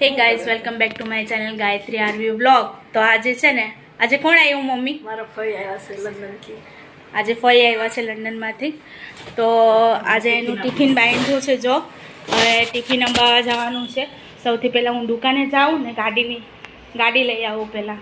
Hey guys welcome back to my channel Gayatri RV vlog. तो आज है ने आज कोण आव्યું मम्मी? મારા ફઈ આવ્યા છે લંડન થી। आज फई આવ્યા છે લંડન માંથી। तो आज એનું ટિફિન બાંધ્યું છે। જો હવે ટિફિન અંબાવા જવાનું છે। સૌથી પહેલા હું દુકાને જાઉં ને ગાડી લઈ આવું પહેલા।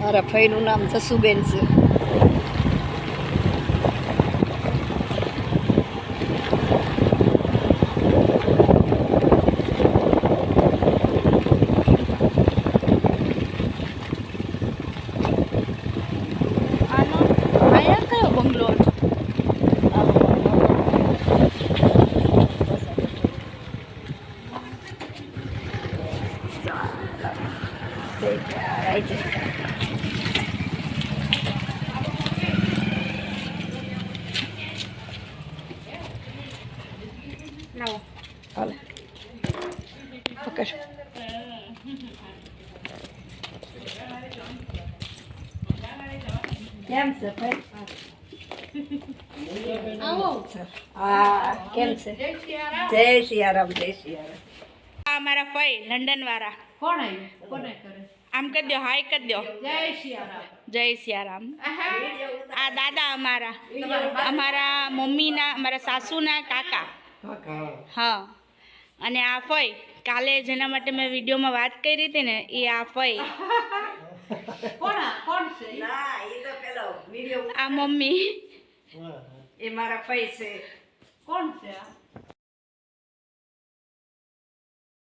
મારા ફઈનું નામ જસુબેન છે। આયા કયો બંગલો? લાવો હાલે પકડ। કેમ છે ભાઈ? આવો હા કેમ છે? જય સિયારામ જય સિયારામ। આ મારા ફઈ લંડન વાળા। કોણ આવ્યું? કોને કરે? આમ કરી દો, હાય કરી દો। જય સિયારામ। જય સિયારામ। આ દાદા અમારા મમ્મીના અમારા સાસુના કાકા। હા, અને આ ફઈ કાલે જેના માટે મેં વિડીયોમાં વાત કરી હતી ને એ આ ફઈ। કોણ છે? ના એ તો પેલો વિડિયો આ મમ્મી। એ મારા ફઈ છે। કોણ છે આ?